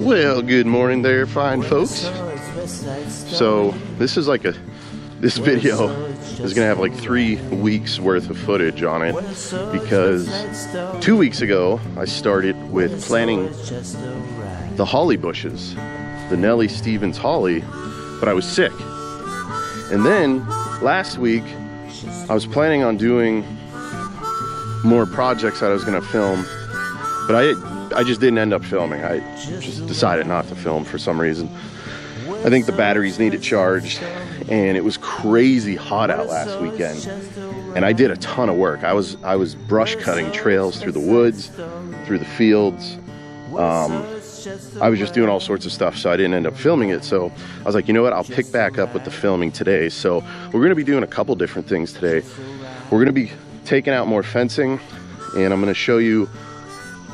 Well, good morning there, fine folks. So this is like this video is gonna have like 3 weeks worth of footage on it, because 2 weeks ago I started with planting the holly bushes, the Nellie Stevens holly, but I was sick. And then last week I was planning on doing more projects that I was gonna film, but I just didn't end up filming. I just decided not to film for some reason. I think the batteries needed charged, and it was crazy hot out last weekend, and I did a ton of work. I was brush cutting trails through the woods, through the fields. I was just doing all sorts of stuff, so I didn't end up filming it. So I was like, you know what, I'll pick back up with the filming today. So we're gonna be doing a couple different things today. We're gonna be taking out more fencing, and I'm gonna show you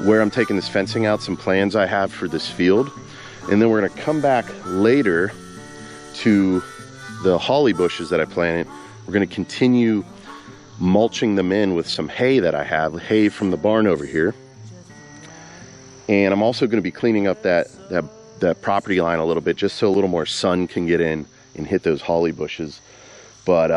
where I'm taking this fencing out, some plans I have for this field. And then we're gonna come back later to the holly bushes that I planted. We're gonna continue mulching them in with some hay that I have, hay from the barn over here. And I'm also gonna be cleaning up that property line a little bit, just so a little more sun can get in and hit those holly bushes. But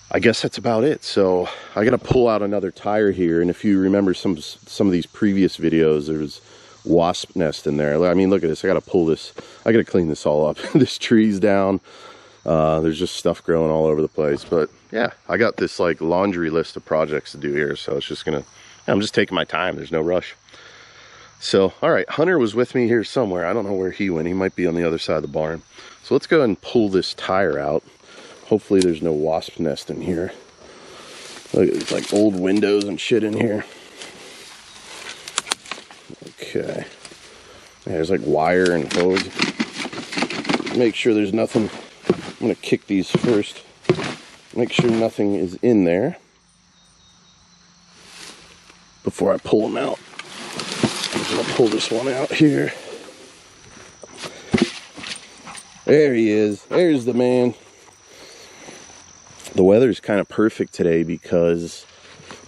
I guess that's about it. So I gotta pull out another tire here, and if you remember some of these previous videos, there was wasp nest in there. I mean, look at this. I gotta pull this, I gotta clean this all up. This tree's down. There's just stuff growing all over the place. But yeah, I got this like laundry list of projects to do here, so it's just gonna, I'm just taking my time. There's no rush. So all right, Hunter was with me here somewhere. I don't know where he went. He might be on the other side of the barn. So let's go ahead and pull this tire out. Hopefully there's no wasp nest in here. Look, it's like old windows and shit in here. Okay. There's like wire and hose. Make sure there's nothing. I'm gonna kick these first. Make sure nothing is in there before I pull them out. I'm gonna pull this one out here. There he is. There's the man. The weather's kind of perfect today because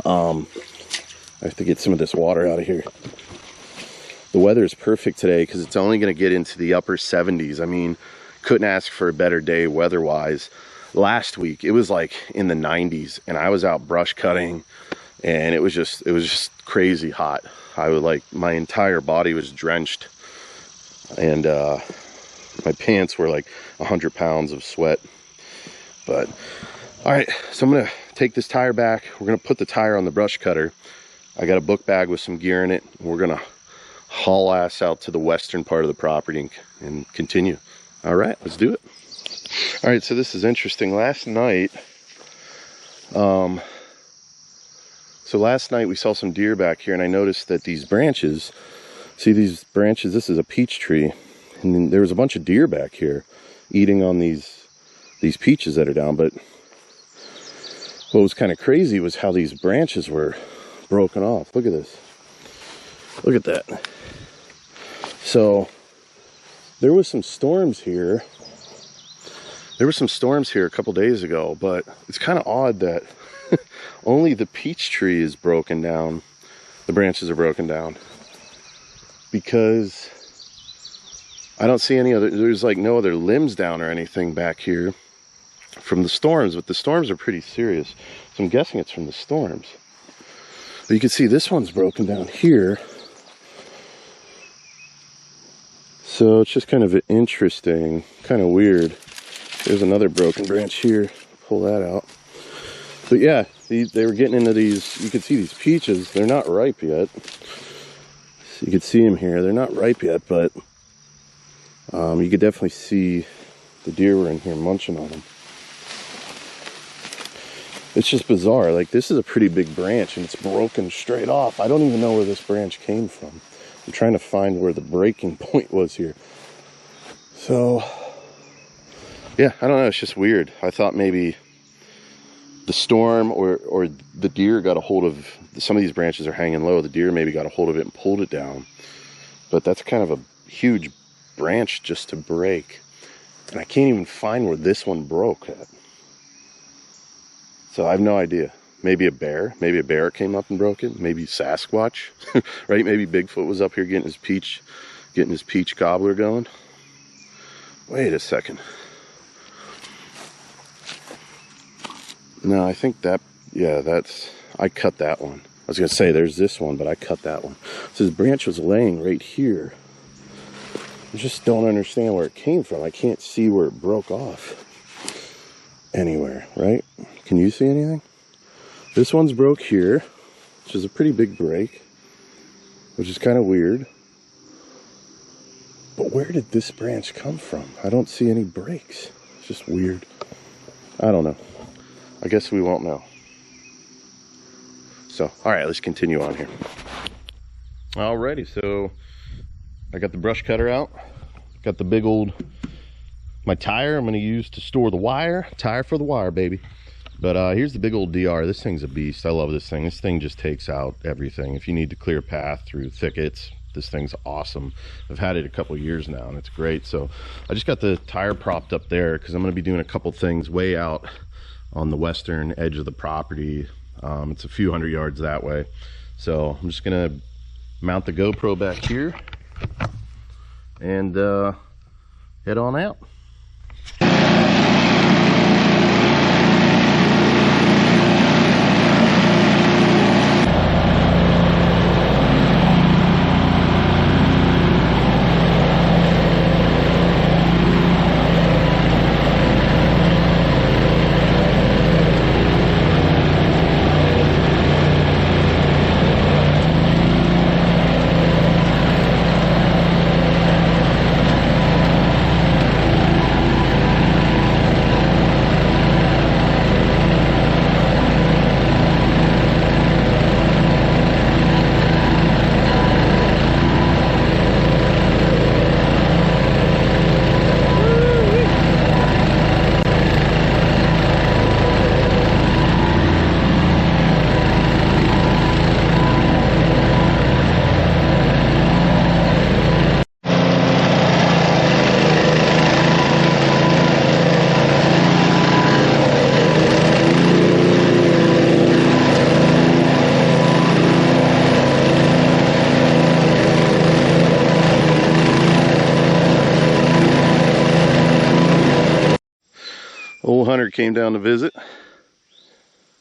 I have to get some of this water out of here. The weather is perfect today because it's only going to get into the upper 70s. I mean, couldn't ask for a better day weather-wise. Last week, it was like in the 90s, and I was out brush cutting, and it was just crazy hot. I was like, my entire body was drenched, and my pants were like 100 pounds of sweat. But all right, so I'm gonna take this tire back. We're gonna put the tire on the brush cutter. I got a book bag with some gear in it. We're gonna haul ass out to the western part of the property and continue. All right, let's do it. All right, so this is interesting. Last night we saw some deer back here, and I noticed that these branches, see these branches, this is a peach tree, and then there was a bunch of deer back here eating on these peaches that are down. But what was kind of crazy was how these branches were broken off. Look at this. Look at that. So there was some storms here. There were some storms here a couple days ago, but it's kind of odd that only the peach tree is broken down. The branches are broken down, because I don't see any other, there's like no other limbs down or anything back here from the storms, but the storms are pretty serious. So I'm guessing it's from the storms. But you can see this one's broken down here. So it's just kind of interesting, kind of weird. There's another broken branch here. Pull that out. But yeah, they were getting into these, you can see these peaches, they're not ripe yet. So you can see them here, they're not ripe yet, but you could definitely see the deer were in here munching on them. It's just bizarre. Like, this is a pretty big branch and it's broken straight off. I don't even know where this branch came from. I'm trying to find where the breaking point was here. So yeah, I don't know, it's just weird. I thought maybe the storm or the deer got a hold of, some of these branches are hanging low, the deer maybe got a hold of it and pulled it down. But that's kind of a huge branch just to break. And I can't even find where this one broke at. So I have no idea. Maybe a bear. Maybe a bear came up and broke it. Maybe Sasquatch, right? Maybe Bigfoot was up here getting his peach gobbler going. Wait a second. No, I think that, yeah, I cut that one. I was gonna say there's this one, but I cut that one. So this branch was laying right here. I just don't understand where it came from. I can't see where it broke off anywhere, right? Can you see anything? This one's broke here, which is a pretty big break, which is kind of weird. But where did this branch come from? I don't see any breaks. It's just weird. I don't know. I guess we won't know. So, all right, let's continue on here. Alrighty, so I got the brush cutter out. Got the big old, my tire I'm gonna use to store the wire. Tire for the wire, baby. But here's the big old DR. This thing's a beast. I love this thing. This thing just takes out everything. If you need to clear a path through thickets, this thing's awesome. I've had it a couple years now and it's great. So I just got the tire propped up there because I'm gonna be doing a couple things way out on the western edge of the property. It's a few hundred yards that way. So I'm just gonna mount the GoPro back here and head on out. Old Hunter came down to visit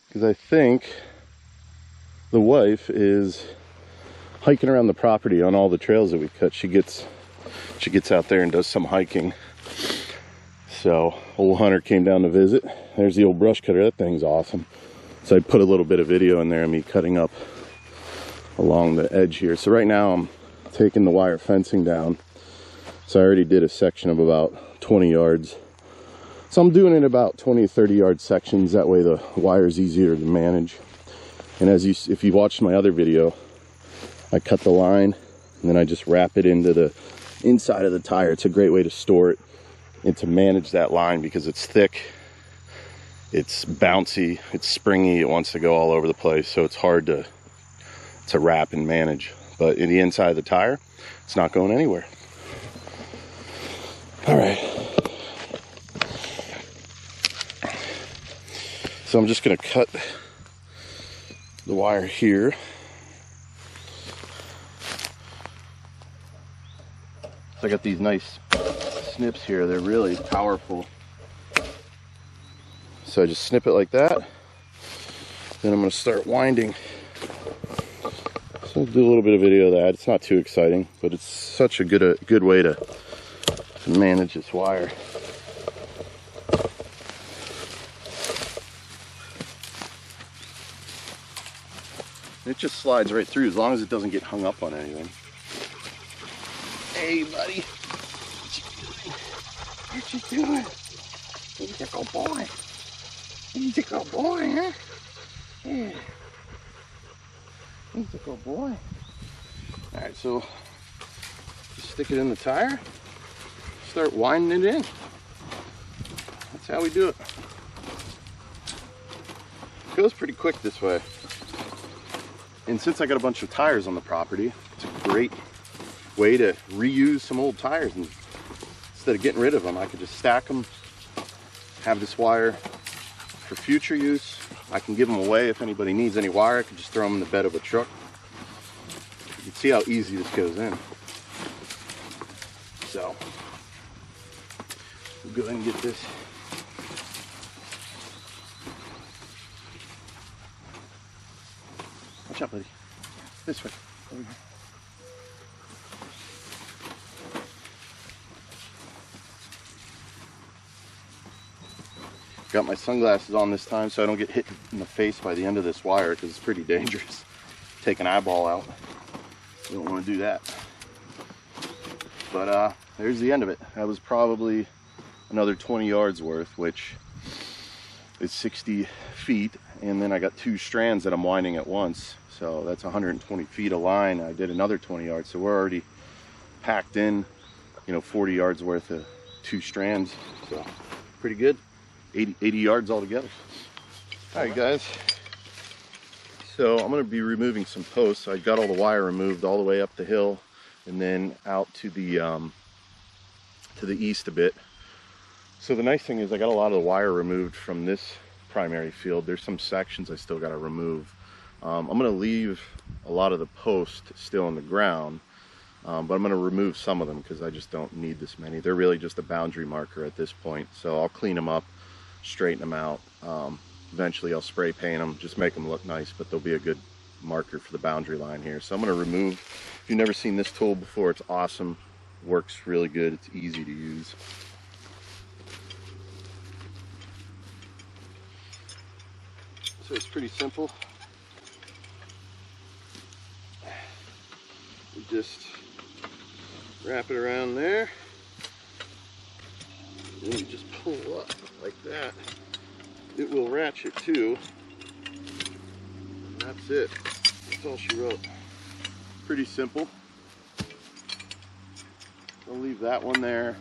because I think the wife is hiking around the property on all the trails that we cut. She gets out there and does some hiking. So old Hunter came down to visit. There's the old brush cutter. That thing's awesome. So I put a little bit of video in there of me cutting up along the edge here. So right now I'm taking the wire fencing down. So I already did a section of about 20 yards. So I'm doing it about 20 to 30 yard sections. That way the wire is easier to manage. And if you watched my other video, I cut the line and then I just wrap it into the inside of the tire. It's a great way to store it and to manage that line because it's thick, it's bouncy, it's springy, it wants to go all over the place. So it's hard to wrap and manage. But in the inside of the tire, it's not going anywhere. All right. So I'm just going to cut the wire here. So I got these nice snips here. They're really powerful. So I just snip it like that. Then I'm going to start winding. So I'll do a little bit of video of that. It's not too exciting, but it's such a good way to manage this wire. It just slides right through as long as it doesn't get hung up on anything. Hey, buddy. What you doing? He's a good boy. He's a good boy, huh? Yeah. He's a good boy. Alright, so just stick it in the tire. Start winding it in. That's how we do it. It goes pretty quick this way. And since I got a bunch of tires on the property, it's a great way to reuse some old tires. And instead of getting rid of them, I could just stack them, have this wire for future use. I can give them away if anybody needs any wire. I can just throw them in the bed of a truck. You can see how easy this goes in. So we'll go ahead and get this. Watch out, buddy. This way. Over here. Got my sunglasses on this time so I don't get hit in the face by the end of this wire, because it's pretty dangerous. Take an eyeball out. You don't want to do that. But there's the end of it. That was probably another 20 yards worth, which is 60 feet. And then I got 2 strands that I'm winding at once. So that's 120 feet of line. I did another 20 yards. So we're already packed in, 40 yards worth of 2 strands. So pretty good. 80 yards altogether. All right, guys. So I'm going to be removing some posts. I got all the wire removed all the way up the hill and then out to the east a bit. So the nice thing is I got a lot of the wire removed from this primary field. There's some sections I still got to remove. I'm going to leave a lot of the post still in the ground, but I'm going to remove some of them because I just don't need this many. They're really just a boundary marker at this point. So I'll clean them up, straighten them out. Eventually I'll spray paint them, just make them look nice, but they'll be a good marker for the boundary line here. So I'm going to remove. If you've never seen this tool before, it's awesome. Works really good. It's easy to use. So it's pretty simple. You just wrap it around there, and you just pull up like that. It will ratchet too. And that's it. That's all she wrote. Pretty simple. I'll leave that one there.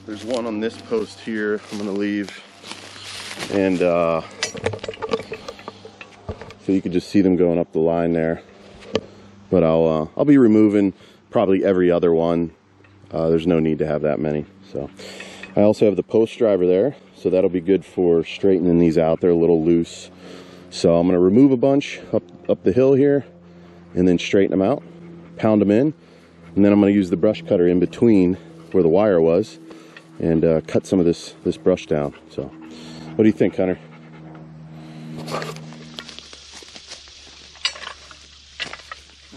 There's one on this post here I'm going to leave. And so you can just see them going up the line there. But I'll be removing probably every other one. There's no need to have that many. So I also have the post driver there, so that'll be good for straightening these out. They're a little loose. So I'm going to remove a bunch up the hill here and then straighten them out, pound them in, and then I'm going to use the brush cutter in between where the wire was and cut some of this brush down. So what do you think, Hunter?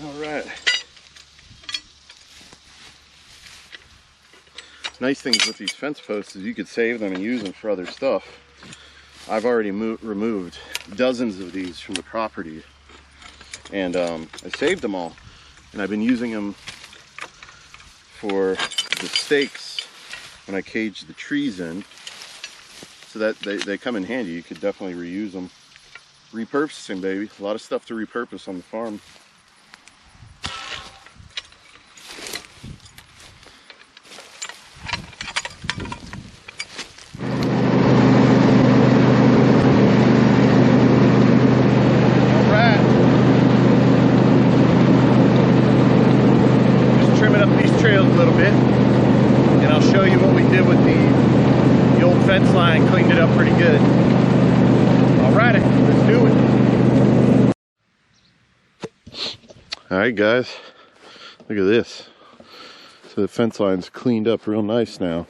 All right. Nice things with these fence posts is you could save them and use them for other stuff. I've already removed dozens of these from the property, and I saved them all, and I've been using them for the stakes when I cage the trees in, so that they come in handy. You could definitely reuse them. Repurposing, baby. A lot of stuff to repurpose on the farm. Cleaned it up pretty good. Alrighty, let's do it. Alright guys, look at this. So the fence line's cleaned up real nice now.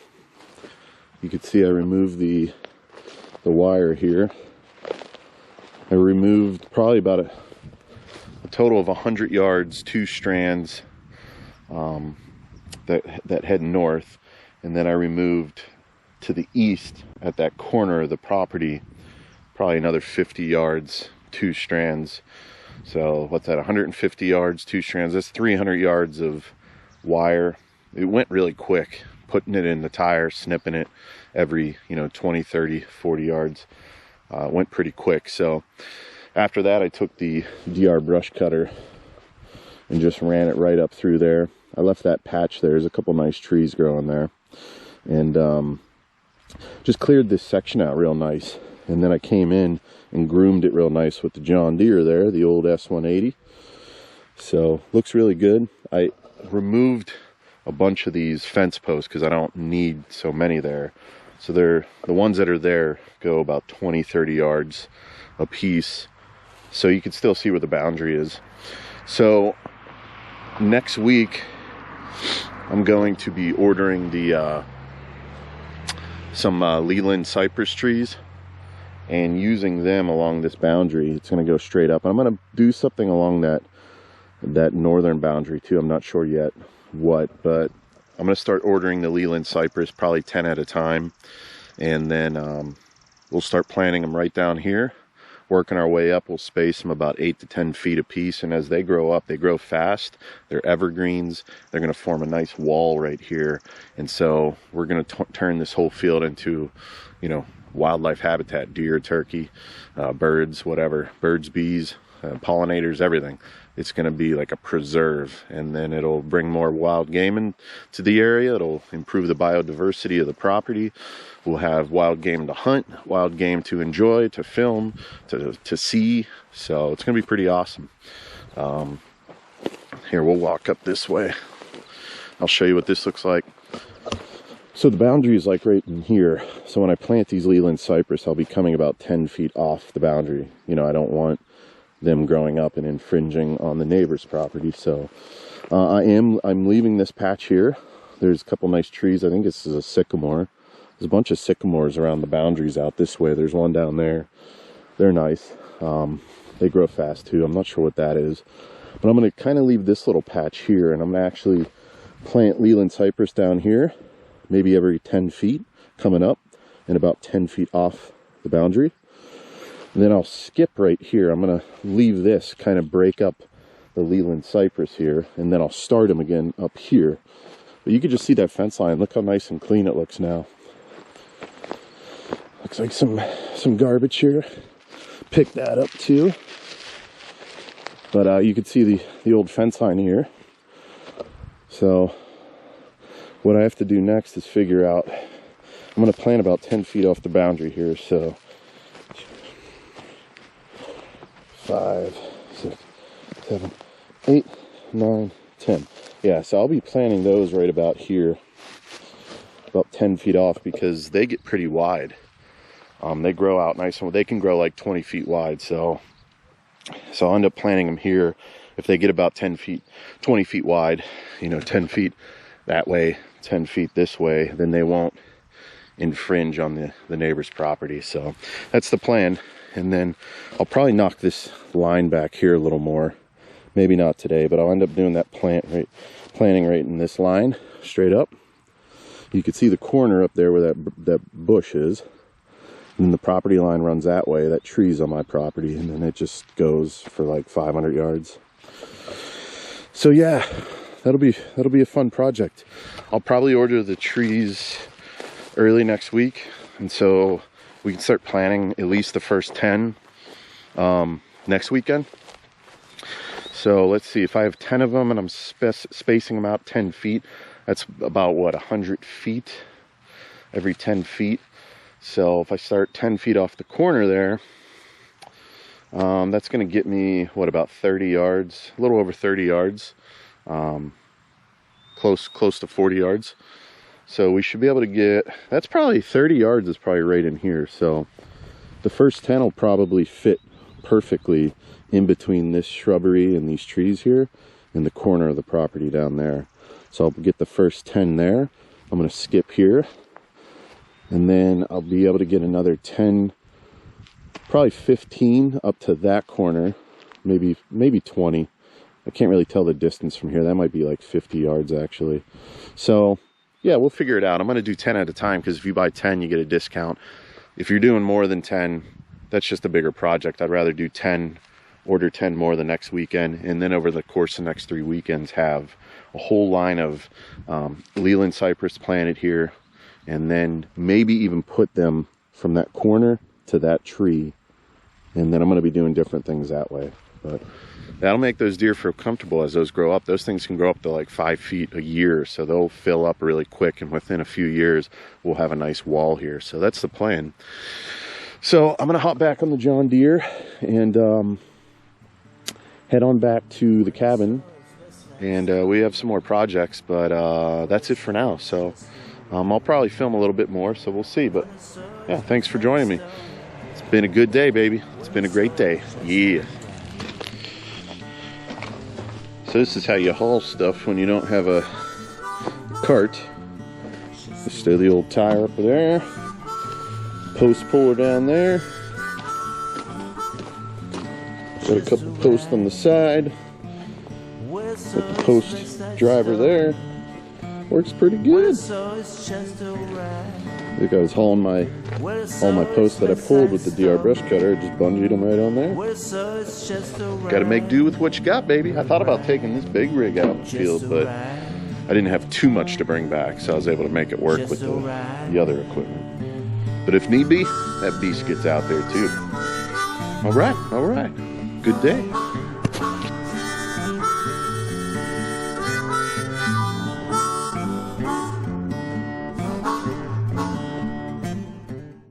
You can see I removed the wire here. I removed probably about a total of 100 yards, 2 strands that head north, and then I removed to the east at that corner of the property probably another 50 yards, 2 strands. So what's that, 150 yards, 2 strands? That's 300 yards of wire. It went really quick, putting it in the tire, snipping it every 20, 30, 40 yards. It went pretty quick. So after that I took the DR brush cutter and just ran it right up through there. I left that patch there. There's a couple nice trees growing there, and just cleared this section out real nice, and then I came in and groomed it real nice with the John Deere there, the old S180. So looks really good. I removed a bunch of these fence posts because I don't need so many there. So the ones that are there go about 20-30 yards a piece, so you can still see where the boundary is. So next week I'm going to be ordering the some Leyland cypress trees and using them along this boundary. It's going to go straight up. I'm going to do something along that northern boundary too. I'm not sure yet what, but I'm going to start ordering the Leyland cypress, probably 10 at a time, and then we'll start planting them right down here, working our way up. We'll space them about 8 to 10 feet a piece, and as they grow up, they grow fast. They're evergreens. They're going to form a nice wall right here, and so we're going to turn this whole field into, you know, wildlife habitat: deer, turkey, birds, whatever, birds, bees, pollinators, everything. It's going to be like a preserve, and then it'll bring more wild game into the area. It'll improve the biodiversity of the property. We'll have wild game to hunt, wild game to enjoy, to film, to see. So it's going to be pretty awesome. Here, we'll walk up this way. I'll show you what this looks like. So the boundary is like right in here. So when I plant these Leyland cypress, I'll be coming about 10 feet off the boundary. You know, I don't want them growing up and infringing on the neighbor's property. So I'm leaving this patch here. There's a couple nice trees. I think this is a sycamore. There's a bunch of sycamores around the boundaries out this way. There's one down there. They're nice. They grow fast too. I'm not sure what that is, but I'm going to kind of leave this little patch here, and I'm going to actually plant Leyland cypress down here, maybe every 10 feet coming up and about 10 feet off the boundary. And then I'll skip right here. I'm going to leave this, kind of break up the Leyland cypress here, and then I'll start them again up here. But you can just see that fence line. Look how nice and clean it looks now. Looks like some garbage here. Pick that up too. But you can see the old fence line here. So what I have to do next is figure out, I'm going to plant about 10 feet off the boundary here. So 5, 6, 7, 8, 9, 10. Yeah, so I'll be planting those right about here, about 10 feet off, because they get pretty wide. They grow out nice, and they can grow like 20 feet wide. So I'll end up planting them here. If they get about 10 feet, 20 feet wide, you know, 10 feet that way, 10 feet this way, then they won't infringe on the neighbor's property. So that's the plan. And then I'll probably knock this line back here a little more. Maybe not today, but I'll end up doing that planting right in this line, straight up. You can see the corner up there where that bush is. And then the property line runs that way. That tree's on my property, and then it just goes for like 500 yards. So yeah, that'll be a fun project. I'll probably order the trees early next week, and so we can start planting at least the first 10 next weekend. So let's see, if I have 10 of them and I'm spacing them out 10 feet, that's about what, 100 feet every 10 feet. So if I start 10 feet off the corner there, that's going to get me, what, about 30 yards, a little over 30 yards, close to 40 yards. So we should be able to get, that's probably 30 yards is probably right in here. So the first 10 will probably fit perfectly in between this shrubbery and these trees here in the corner of the property down there. So I'll get the first 10 there. I'm going to skip here, and then I'll be able to get another 10, probably 15 up to that corner, maybe 20. I can't really tell the distance from here. That might be like 50 yards actually. So yeah, we'll figure it out. I'm going to do 10 at a time, because if you buy 10, you get a discount. If you're doing more than 10, that's just a bigger project. I'd rather do 10, order 10 more the next weekend, and then over the course of the next 3 weekends have a whole line of Leyland cypress planted here, and then maybe even put them from that corner to that tree, and then I'm going to be doing different things that way. But that'll make those deer feel comfortable as those grow up. Those things can grow up to like 5 feet a year, so they'll fill up really quick, and within a few years we'll have a nice wall here. So that's the plan. So I'm gonna hop back on the John Deere and head on back to the cabin, and we have some more projects, but that's it for now. So I'll probably film a little bit more, so we'll see. But yeah, thanks for joining me. It's been a good day, baby. It's been a great day. Yeah. So this is how you haul stuff when you don't have a cart. Just throw the old tire up there. Post puller down there. Got a couple posts on the side. Got the post driver there. Works pretty good. Look, I was hauling all my posts that I pulled with the DR brush cutter. Just bungeed them right on there. Got to make do with what you got, baby. I thought about taking this big rig out in the field, but I didn't have too much to bring back, so I was able to make it work with the other equipment. But if need be, that beast gets out there too. All right, all right. Good day.